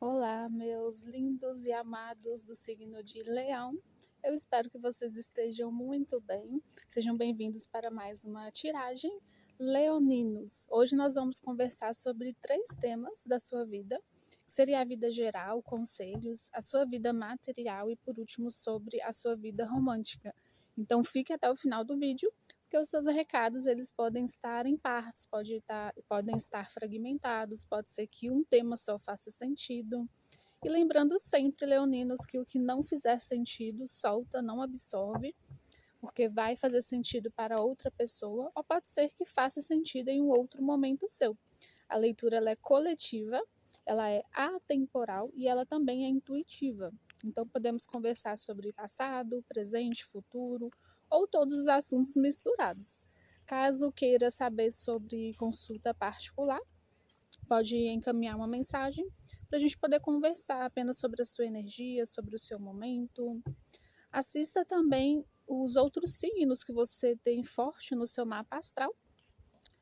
Olá, meus lindos e amados do signo de Leão. Eu espero que vocês estejam muito bem. Sejam bem-vindos para mais uma tiragem Leoninos. Hoje nós vamos conversar sobre 3 temas da sua vida, que seria a vida geral, conselhos, a sua vida material e, por último, sobre a sua vida romântica. Então, fique até o final do vídeo, porque os seus recados eles podem estar em partes, podem estar fragmentados, pode ser que um tema só faça sentido. E lembrando sempre, leoninos, que o que não fizer sentido, solta, não absorve, porque vai fazer sentido para outra pessoa, ou pode ser que faça sentido em um outro momento seu. A leitura ela é coletiva, ela é atemporal e ela também é intuitiva. Então podemos conversar sobre passado, presente, futuro ou todos os assuntos misturados. Caso queira saber sobre consulta particular, pode encaminhar uma mensagem para a gente poder conversar apenas sobre a sua energia, sobre o seu momento. Assista também os outros signos que você tem forte no seu mapa astral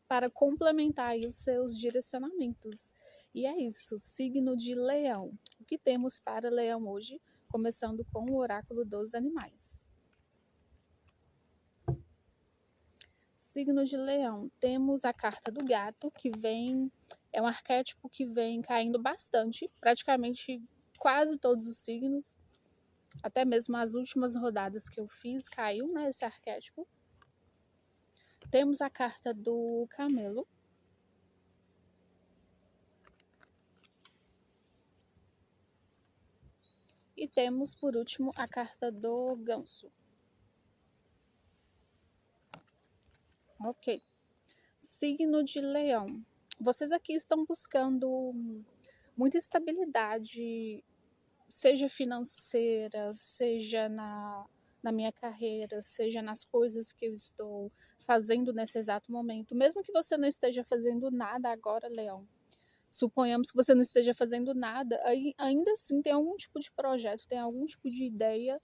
para complementar aí os seus direcionamentos. E é isso, signo de Leão. O que temos para Leão hoje? Começando com o oráculo dos animais. Signo de Leão, temos a carta do gato, que é um arquétipo que vem caindo bastante, praticamente quase todos os signos, até mesmo as últimas rodadas que eu fiz, caiu, né, esse arquétipo. Temos a carta do camelo. E temos, por último, a carta do ganso. Ok. Signo de Leão. Vocês aqui estão buscando muita estabilidade, seja financeira, seja na minha carreira, seja nas coisas que eu estou fazendo nesse exato momento. Mesmo que você não esteja fazendo nada agora, Leão, suponhamos que você não esteja fazendo nada, ainda assim tem algum tipo de projeto, tem algum tipo de ideia,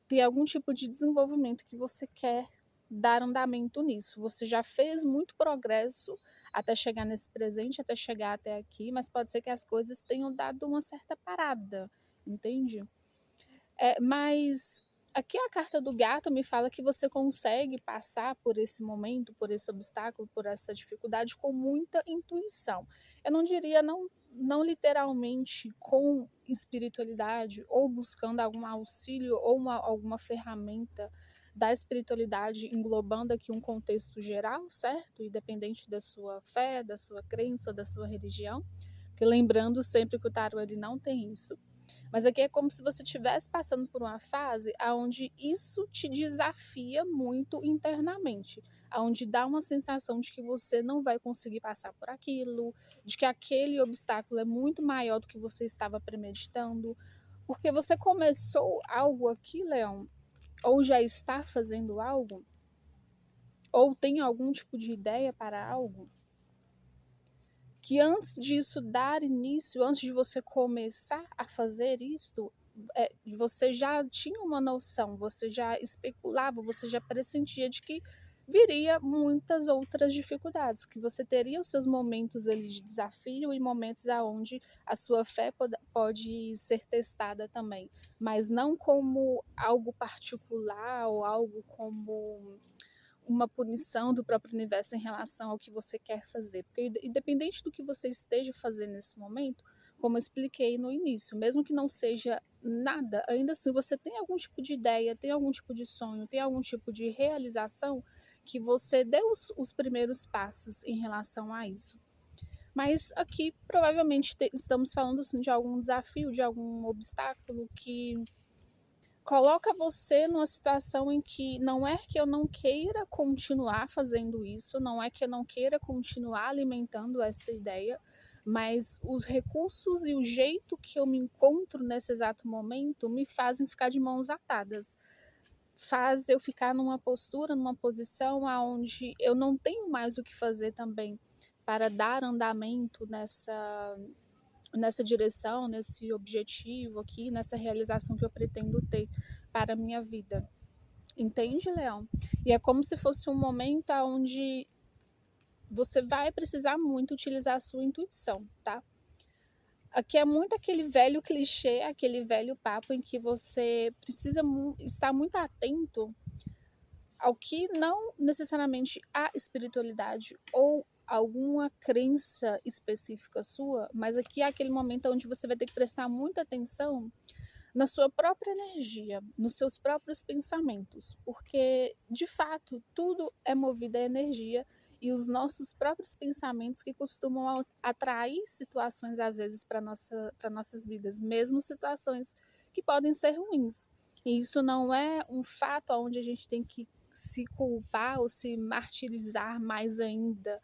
tem algum tipo de desenvolvimento que você quer dar andamento nisso. Você já fez muito progresso até chegar nesse presente, até chegar até aqui, mas pode ser que as coisas tenham dado uma certa parada, entende? Mas aqui a carta do gato me fala que você consegue passar por esse momento, por esse obstáculo, por essa dificuldade com muita intuição. Eu não diria não literalmente com espiritualidade ou buscando algum auxílio ou alguma ferramenta da espiritualidade, englobando aqui um contexto geral, certo? Independente da sua fé, da sua crença, da sua religião. Porque lembrando sempre que o tarô ele não tem isso. Mas aqui é como se você estivesse passando por uma fase onde isso te desafia muito internamente, onde dá uma sensação de que você não vai conseguir passar por aquilo, de que aquele obstáculo é muito maior do que você estava premeditando, porque você começou algo aqui, Leão, ou já está fazendo algo, ou tem algum tipo de ideia para algo, que antes disso dar início, antes de você começar a fazer isto, você já tinha uma noção, você já especulava, você já pressentia de que viria muitas outras dificuldades, que você teria os seus momentos ali de desafio e momentos aonde a sua fé pode ser testada também, mas não como algo particular ou algo como uma punição do próprio universo em relação ao que você quer fazer. Porque independente do que você esteja fazendo nesse momento, como eu expliquei no início, mesmo que não seja nada, ainda assim você tem algum tipo de ideia, tem algum tipo de sonho, tem algum tipo de realização que você deu os primeiros passos em relação a isso. Mas aqui provavelmente estamos falando assim, de algum desafio, de algum obstáculo que coloca você numa situação em que não é que eu não queira continuar fazendo isso, não é que eu não queira continuar alimentando essa ideia, mas os recursos e o jeito que eu me encontro nesse exato momento me fazem ficar de mãos atadas. Faz eu ficar numa postura, numa posição onde eu não tenho mais o que fazer também para dar andamento nessa direção, nesse objetivo aqui, nessa realização que eu pretendo ter para a minha vida. Entende, Leão? E é como se fosse um momento onde você vai precisar muito utilizar a sua intuição, tá? Aqui é muito aquele velho clichê, aquele velho papo em que você precisa estar muito atento ao que não necessariamente a espiritualidade ou alguma crença específica sua, mas aqui é aquele momento onde você vai ter que prestar muita atenção na sua própria energia, nos seus próprios pensamentos, porque de fato tudo é movido a energia e os nossos próprios pensamentos que costumam atrair situações às vezes para nossas vidas, mesmo situações que podem ser ruins. E isso não é um fato onde a gente tem que se culpar ou se martirizar mais ainda.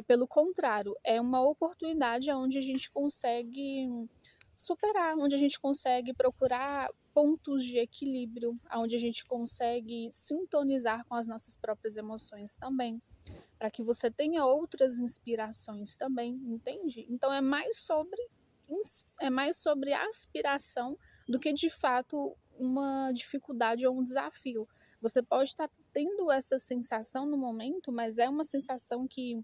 Pelo contrário, é uma oportunidade onde a gente consegue superar, onde a gente consegue procurar pontos de equilíbrio, onde a gente consegue sintonizar com as nossas próprias emoções também, para que você tenha outras inspirações também, entende? Então é mais sobre aspiração do que de fato uma dificuldade ou um desafio. Você pode estar tendo essa sensação no momento, mas é uma sensação que,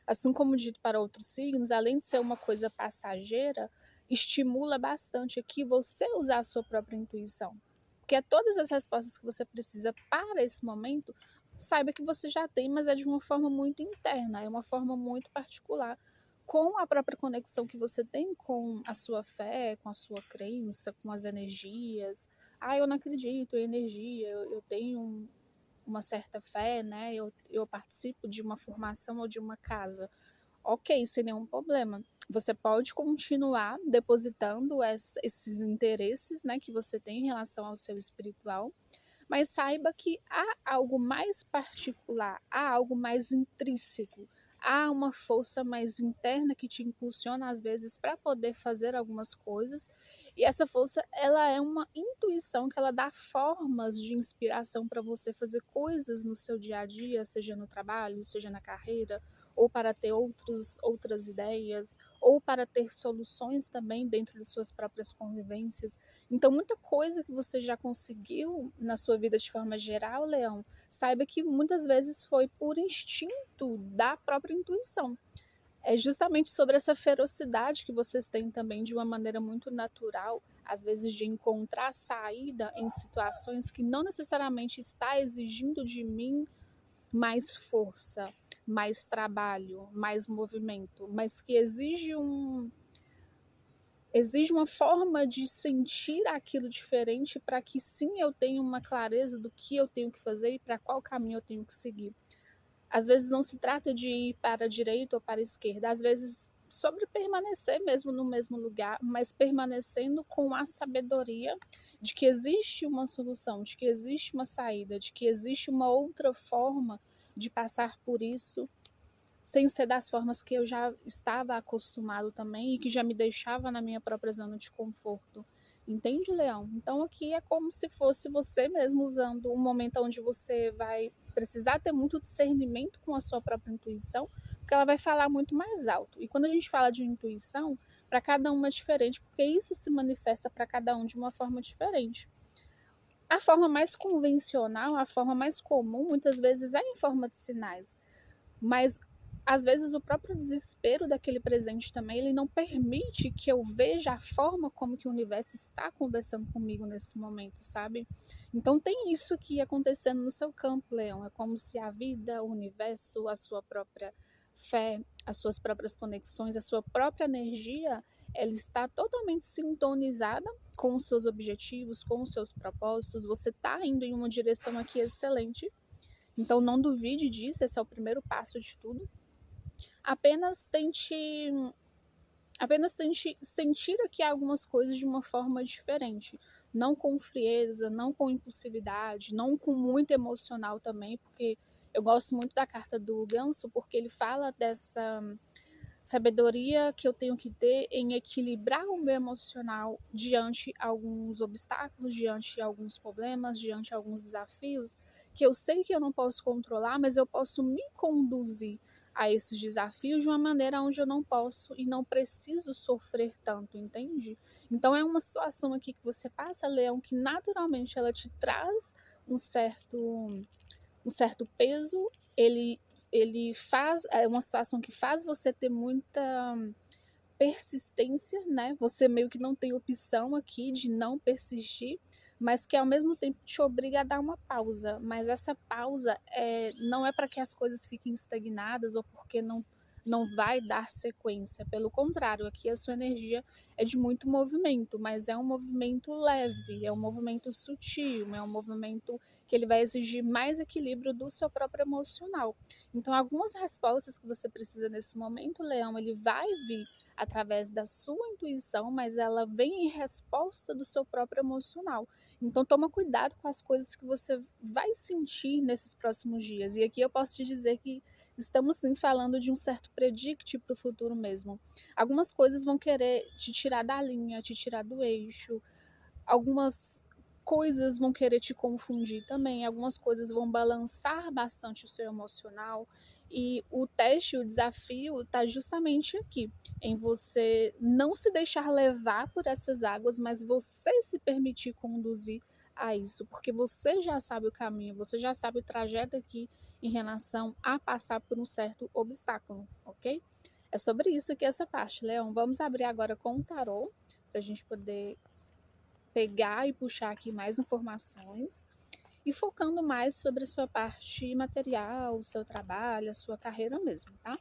assim como dito para outros signos, além de ser uma coisa passageira, estimula bastante aqui você usar a sua própria intuição. Porque todas as respostas que você precisa para esse momento, saiba que você já tem, mas é de uma forma muito interna, é uma forma muito particular, com a própria conexão que você tem com a sua fé, com a sua crença, com as energias. Ah, eu não acredito em energia, eu tenho uma certa fé, né? Eu participo de uma formação ou de uma casa. Ok, sem nenhum problema. Você pode continuar depositando esses interesses, né, que você tem em relação ao seu espiritual, mas saiba que há algo mais particular, há algo mais intrínseco, há uma força mais interna que te impulsiona às vezes para poder fazer algumas coisas, e essa força ela é uma intuição que ela dá formas de inspiração para você fazer coisas no seu dia a dia, seja no trabalho, seja na carreira, ou para ter outras ideias, ou para ter soluções também dentro de suas próprias convivências. Então, muita coisa que você já conseguiu na sua vida de forma geral, Leão, saiba que muitas vezes foi por instinto da própria intuição. É justamente sobre essa ferocidade que vocês têm também, de uma maneira muito natural, às vezes de encontrar saída em situações que não necessariamente está exigindo de mim mais força, mais trabalho, mais movimento, mas que exige uma forma de sentir aquilo diferente para que sim eu tenha uma clareza do que eu tenho que fazer e para qual caminho eu tenho que seguir. Às vezes não se trata de ir para a direita ou para a esquerda, às vezes sobre permanecer mesmo no mesmo lugar, mas permanecendo com a sabedoria de que existe uma solução, de que existe uma saída, de que existe uma outra forma de passar por isso sem ser das formas que eu já estava acostumado também e que já me deixava na minha própria zona de conforto. Entende, Leão? Então aqui é como se fosse você mesmo usando um momento onde você vai precisar ter muito discernimento com a sua própria intuição, porque ela vai falar muito mais alto. E quando a gente fala de intuição, para cada um é diferente, porque isso se manifesta para cada um de uma forma diferente. A forma mais convencional, a forma mais comum, muitas vezes é em forma de sinais. Mas às vezes o próprio desespero daquele presente também, ele não permite que eu veja a forma como que o universo está conversando comigo nesse momento, sabe? Então tem isso aqui acontecendo no seu campo, Leão. É como se a vida, o universo, a sua própria fé, as suas próprias conexões, a sua própria energia, ela está totalmente sintonizada com os seus objetivos, com os seus propósitos. Você está indo em uma direção aqui excelente. Então não duvide disso, esse é o primeiro passo de tudo. Apenas tente sentir aqui algumas coisas de uma forma diferente, não com frieza, não com impulsividade, não com muito emocional também, porque eu gosto muito da carta do Ganso, porque ele fala dessa sabedoria que eu tenho que ter em equilibrar o meu emocional diante alguns obstáculos, diante alguns problemas, diante alguns desafios que eu sei que eu não posso controlar, mas eu posso me conduzir a esses desafios de uma maneira onde eu não posso e não preciso sofrer tanto, entende? Então é uma situação aqui que você passa, Leão, que naturalmente ela te traz um certo peso, ele faz, é uma situação que faz você ter muita persistência, né? Você meio que não tem opção aqui de não persistir, mas que ao mesmo tempo te obriga a dar uma pausa. Mas essa pausa não é para que as coisas fiquem estagnadas ou porque não vai dar sequência. Pelo contrário, aqui a sua energia é de muito movimento, mas é um movimento leve, é um movimento sutil, é um movimento que ele vai exigir mais equilíbrio do seu próprio emocional. Então, algumas respostas que você precisa nesse momento, Leão, ele vai vir através da sua intuição, mas ela vem em resposta do seu próprio emocional. Então, toma cuidado com as coisas que você vai sentir nesses próximos dias. E aqui eu posso te dizer que estamos sim falando de um certo predict para o futuro mesmo. Algumas coisas vão querer te tirar da linha, te tirar do eixo. Algumas coisas vão querer te confundir também. Algumas coisas vão balançar bastante o seu emocional. E o teste, o desafio está justamente aqui, em você não se deixar levar por essas águas, mas você se permitir conduzir a isso, porque você já sabe o caminho, você já sabe o trajeto aqui em relação a passar por um certo obstáculo, ok? É sobre isso aqui essa parte, Leão. Vamos abrir agora com o tarô, para a gente poder pegar e puxar aqui mais informações e focando mais sobre a sua parte material, o seu trabalho, a sua carreira mesmo, tá?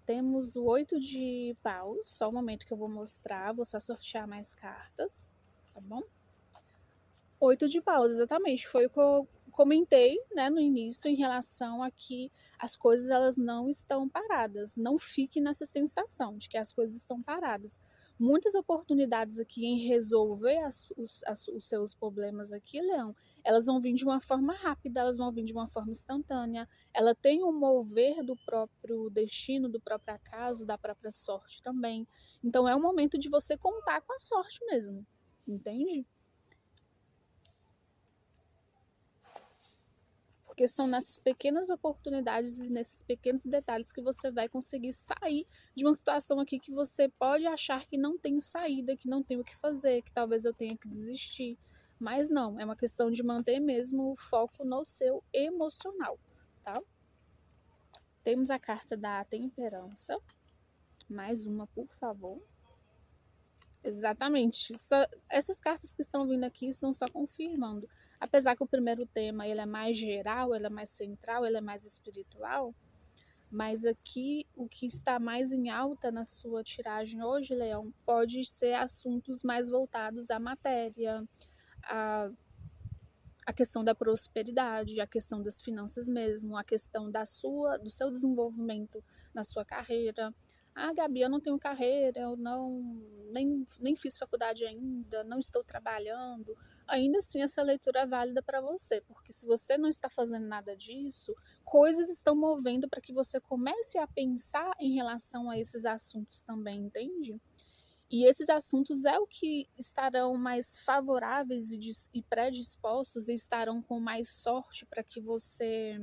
Temos o 8 de paus, só um momento que eu vou mostrar, vou só sortear mais cartas, tá bom? 8 de paus, exatamente, foi o que eu comentei, né, no início em relação a que as coisas elas não estão paradas. Não fique nessa sensação de que as coisas estão paradas. Muitas oportunidades aqui em resolver os seus problemas aqui, Leão, elas vão vir de uma forma rápida, elas vão vir de uma forma instantânea. Ela tem um mover do próprio destino, do próprio acaso, da própria sorte também. Então é um momento de você contar com a sorte mesmo, entende? Porque são nessas pequenas oportunidades e nesses pequenos detalhes que você vai conseguir sair de uma situação aqui que você pode achar que não tem saída, que não tem o que fazer, que talvez eu tenha que desistir. Mas não, é uma questão de manter mesmo o foco no seu emocional, tá? Temos a carta da temperança. Mais uma, por favor. Exatamente. Essas cartas que estão vindo aqui estão só confirmando. Apesar que o primeiro tema ele é mais geral, ele é mais central, ele é mais espiritual, mas aqui o que está mais em alta na sua tiragem hoje, Leão, pode ser assuntos mais voltados à matéria, a questão da prosperidade, a questão das finanças mesmo, a questão do seu desenvolvimento na sua carreira. Ah, Gabi, eu não tenho carreira, eu nem fiz faculdade ainda, não estou trabalhando. Ainda assim, essa leitura é válida para você, porque se você não está fazendo nada disso, coisas estão movendo para que você comece a pensar em relação a esses assuntos também, entende? E esses assuntos é o que estarão mais favoráveis e predispostos e estarão com mais sorte para que você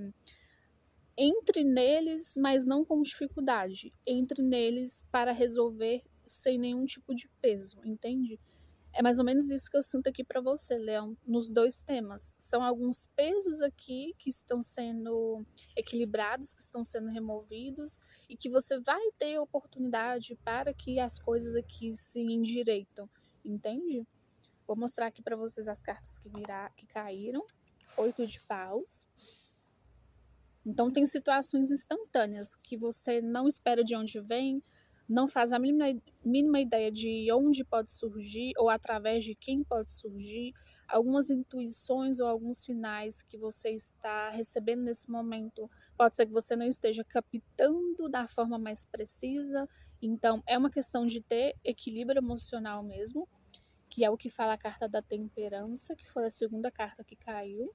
entre neles, mas não com dificuldade. Entre neles para resolver sem nenhum tipo de peso, entende? É mais ou menos isso que eu sinto aqui para você, Leão, nos dois temas. São alguns pesos aqui que estão sendo equilibrados, que estão sendo removidos e que você vai ter oportunidade para que as coisas aqui se endireitam, entende? Vou mostrar aqui para vocês as cartas que caíram. 8 de paus. Então, tem situações instantâneas que você não espera de onde vem, não faz a mínima ideia de onde pode surgir ou através de quem pode surgir. Algumas intuições ou alguns sinais que você está recebendo nesse momento, pode ser que você não esteja captando da forma mais precisa. Então, é uma questão de ter equilíbrio emocional mesmo, que é o que fala a carta da temperança, que foi a segunda carta que caiu.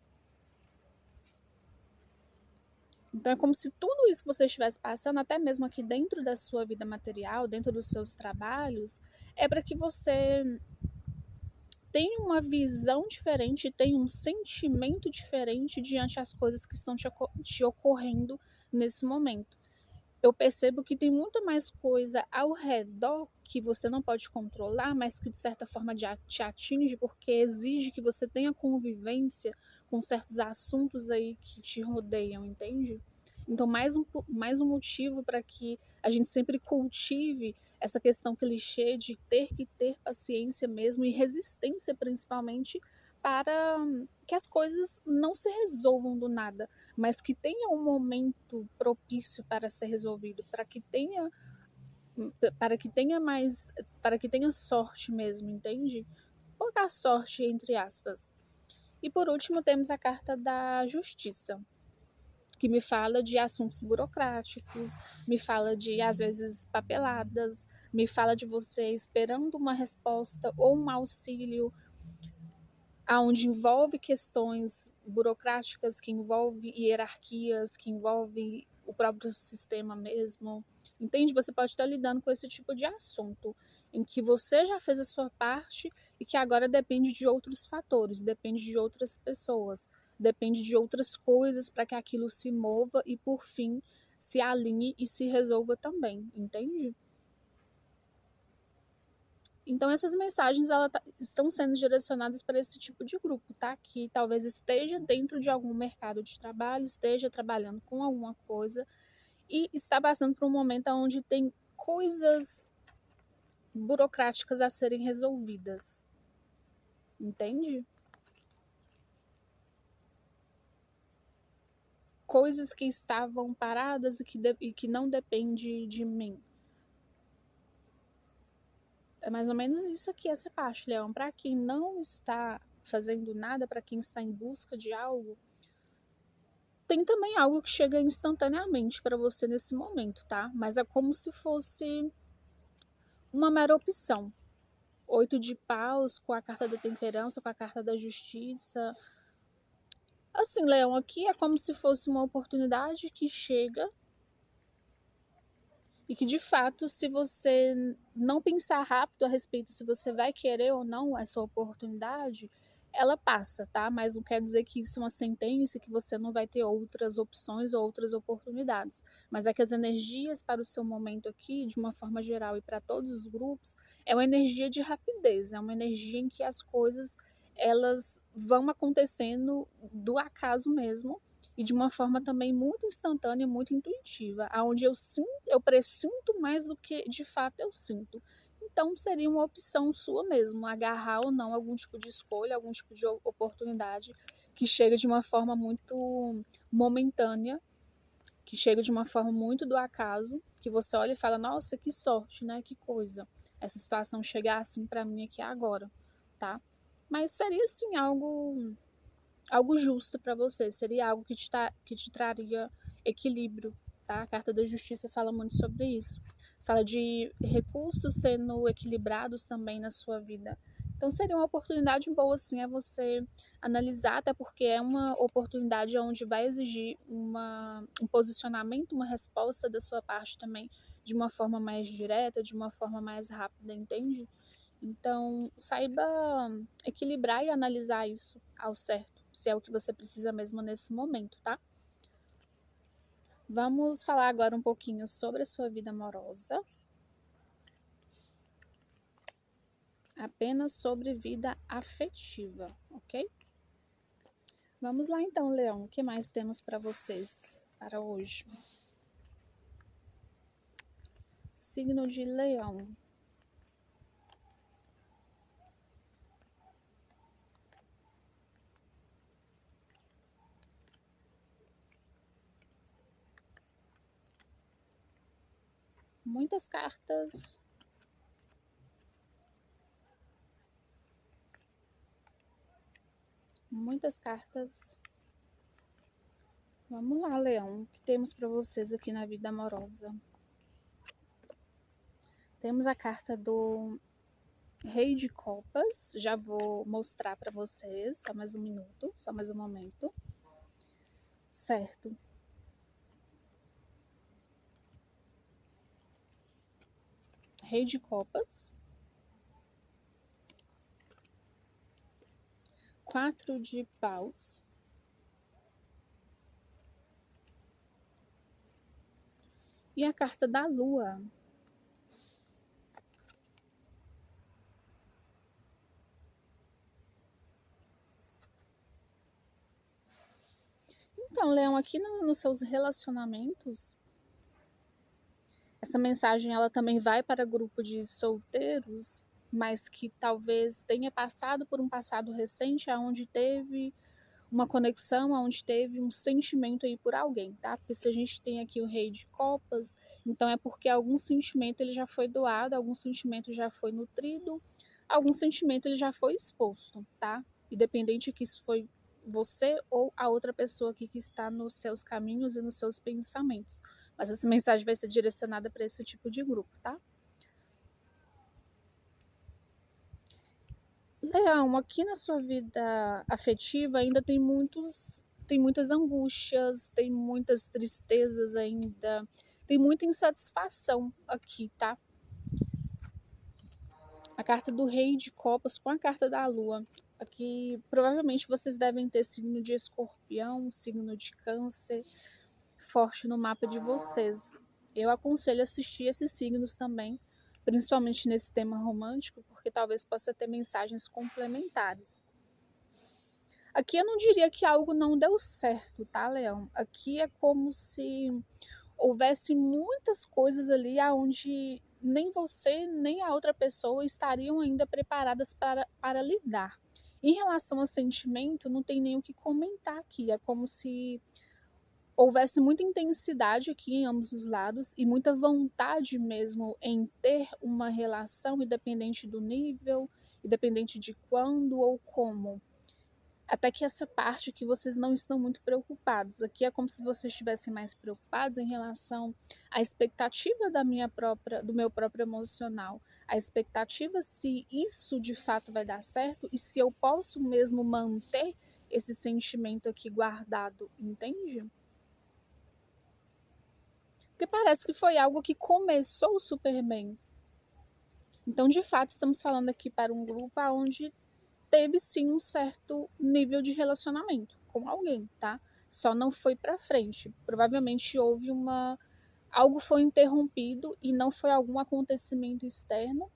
Então é como se tudo isso que você estivesse passando, até mesmo aqui dentro da sua vida material, dentro dos seus trabalhos, é para que você tenha uma visão diferente, tenha um sentimento diferente diante das coisas que estão te ocorrendo nesse momento. Eu percebo que tem muito mais coisa ao redor que você não pode controlar, mas que de certa forma te atinge, porque exige que você tenha convivência com certos assuntos aí que te rodeiam, entende? Então, mais um motivo para que a gente sempre cultive essa questão clichê de ter que ter paciência mesmo e resistência, principalmente, para que as coisas não se resolvam do nada, mas que tenha um momento propício para ser resolvido, para que tenha mais, para que tenha sorte mesmo, entende? Colocar sorte entre aspas. E por último, temos a carta da justiça, que me fala de assuntos burocráticos, me fala de, às vezes, papeladas, me fala de você esperando uma resposta ou um auxílio, aonde envolve questões burocráticas, que envolve hierarquias, que envolve o próprio sistema mesmo. Entende? Você pode estar lidando com esse tipo de assunto, em que você já fez a sua parte e que agora depende de outros fatores, depende de outras pessoas, depende de outras coisas para que aquilo se mova e, por fim, se alinhe e se resolva também, entende? Então, essas mensagens estão sendo direcionadas para esse tipo de grupo, tá? Que talvez esteja dentro de algum mercado de trabalho, esteja trabalhando com alguma coisa e está passando por um momento onde tem coisas burocráticas a serem resolvidas, entende? Coisas que estavam paradas e que não depende de mim. É mais ou menos isso aqui, essa parte, Leão. Para quem não está fazendo nada, para quem está em busca de algo, tem também algo que chega instantaneamente para você nesse momento, tá? Mas é como se fosse uma mera opção. 8 de paus com a carta da temperança, com a carta da justiça. Assim, Leão, aqui é como se fosse uma oportunidade que chega e que, de fato, se você não pensar rápido a respeito se você vai querer ou não essa oportunidade, ela passa, tá? Mas não quer dizer que isso é uma sentença, que você não vai ter outras opções ou outras oportunidades. Mas é que as energias para o seu momento aqui, de uma forma geral e para todos os grupos, é uma energia de rapidez, é uma energia em que as coisas elas vão acontecendo do acaso mesmo e de uma forma também muito instantânea, muito intuitiva, aonde eu pressinto mais do que de fato eu sinto. Então seria uma opção sua mesmo, agarrar ou não algum tipo de escolha, algum tipo de oportunidade que chega de uma forma muito momentânea, que chega de uma forma muito do acaso, que você olha e fala: "Nossa, que sorte, né? Que coisa. Essa situação chegar assim para mim aqui agora", tá? Mas seria assim algo justo para você, seria algo que te traria equilíbrio, tá? A carta da justiça fala muito sobre isso. Fala de recursos sendo equilibrados também na sua vida. Então seria uma oportunidade boa assim é você analisar, até porque é uma oportunidade onde vai exigir um posicionamento, uma resposta da sua parte também, de uma forma mais direta, de uma forma mais rápida, entende? Então, saiba equilibrar e analisar isso ao certo, se é o que você precisa mesmo nesse momento, tá? Vamos falar agora um pouquinho sobre a sua vida amorosa. Apenas sobre vida afetiva, ok? Vamos lá então, Leão. O que mais temos para vocês para hoje? Signo de Leão. Muitas cartas. Muitas cartas. Vamos lá, Leão. O que temos para vocês aqui na vida amorosa? Temos a carta do Rei de Copas. Já vou mostrar para vocês. Só mais um minuto, só mais um momento. Certo. Rei de Copas. 4 de paus. E a carta da Lua. Então, Leão, aqui nos seus relacionamentos, essa mensagem ela também vai para grupo de solteiros, mas que talvez tenha passado por um passado recente aonde teve uma conexão, aonde teve um sentimento aí por alguém, tá? Porque se a gente tem aqui o Rei de Copas, então é porque algum sentimento ele já foi doado, algum sentimento já foi nutrido, algum sentimento ele já foi exposto, tá? Independente que isso foi você ou a outra pessoa aqui que está nos seus caminhos e nos seus pensamentos. Mas essa mensagem vai ser direcionada para esse tipo de grupo, tá? Leão, aqui na sua vida afetiva ainda tem muitas angústias, tem muitas tristezas ainda, tem muita insatisfação aqui, tá? A carta do Rei de Copas com a carta da Lua. Aqui provavelmente vocês devem ter signo de Escorpião, signo de Câncer forte no mapa de vocês. Eu aconselho assistir esses signos também, principalmente nesse tema romântico, porque talvez possa ter mensagens complementares. Aqui eu não diria que algo não deu certo, tá, Leão? Aqui é como se houvesse muitas coisas ali aonde nem você nem a outra pessoa estariam ainda preparadas para lidar. Em relação a sentimento, não tem nem o que comentar aqui. É como se houvesse muita intensidade aqui em ambos os lados e muita vontade mesmo em ter uma relação, independente do nível, independente de quando ou como. Até que essa parte que vocês não estão muito preocupados. Aqui é como se vocês estivessem mais preocupados em relação à expectativa do meu próprio emocional. A expectativa se isso de fato vai dar certo e se eu posso mesmo manter esse sentimento aqui guardado, entende? Porque parece que foi algo que começou super bem. Então, de fato, estamos falando aqui para um grupo onde teve sim um certo nível de relacionamento com alguém, tá? Só não foi para frente. Provavelmente houve algo foi interrompido e não foi algum acontecimento externo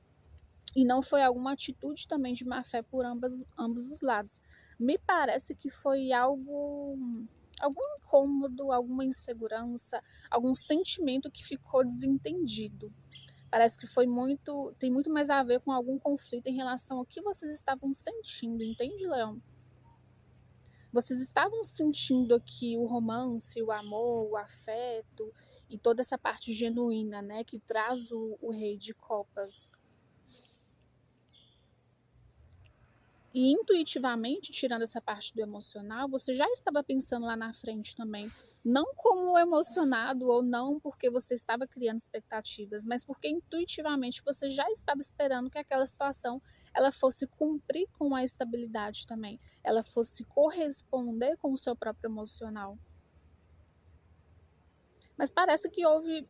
e não foi alguma atitude também de má fé por ambos os lados. Me parece que foi algum incômodo, alguma insegurança, algum sentimento que ficou desentendido. Parece que tem muito mais a ver com algum conflito em relação ao que vocês estavam sentindo, entende, Leão? Vocês estavam sentindo aqui o romance, o amor, o afeto e toda essa parte genuína, né, que traz o Rei de Copas. E intuitivamente, tirando essa parte do emocional, você já estava pensando lá na frente também, não como emocionado ou não porque você estava criando expectativas, mas porque intuitivamente você já estava esperando que aquela situação ela fosse cumprir com a estabilidade também, ela fosse corresponder com o seu próprio emocional. Mas parece que houve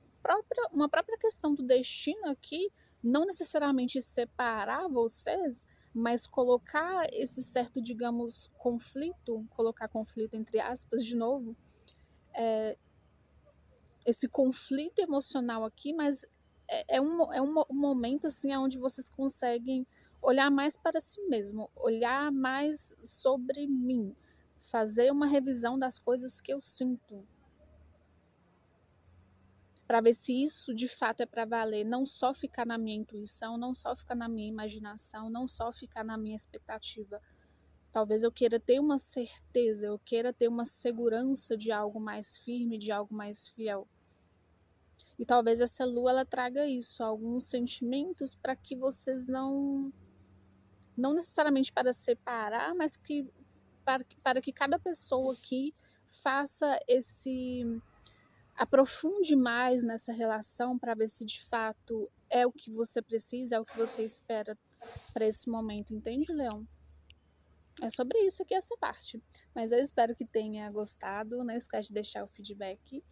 uma própria questão do destino aqui, não necessariamente separar vocês, mas colocar esse certo, digamos, conflito, colocar conflito entre aspas de novo, esse conflito emocional aqui, mas é um momento assim onde vocês conseguem olhar mais para si mesmo, olhar mais sobre mim, fazer uma revisão das coisas que eu sinto, para ver se isso de fato é para valer, não só ficar na minha intuição, não só ficar na minha imaginação, não só ficar na minha expectativa. Talvez eu queira ter uma certeza, eu queira ter uma segurança de algo mais firme, de algo mais fiel. E talvez essa lua ela traga isso, alguns sentimentos para que vocês não necessariamente para separar, mas para que cada pessoa aqui faça aprofunde mais nessa relação para ver se de fato é o que você precisa, é o que você espera para esse momento, entende, Leão? É sobre isso aqui essa parte. Mas eu espero que tenha gostado. Não esquece de deixar o feedback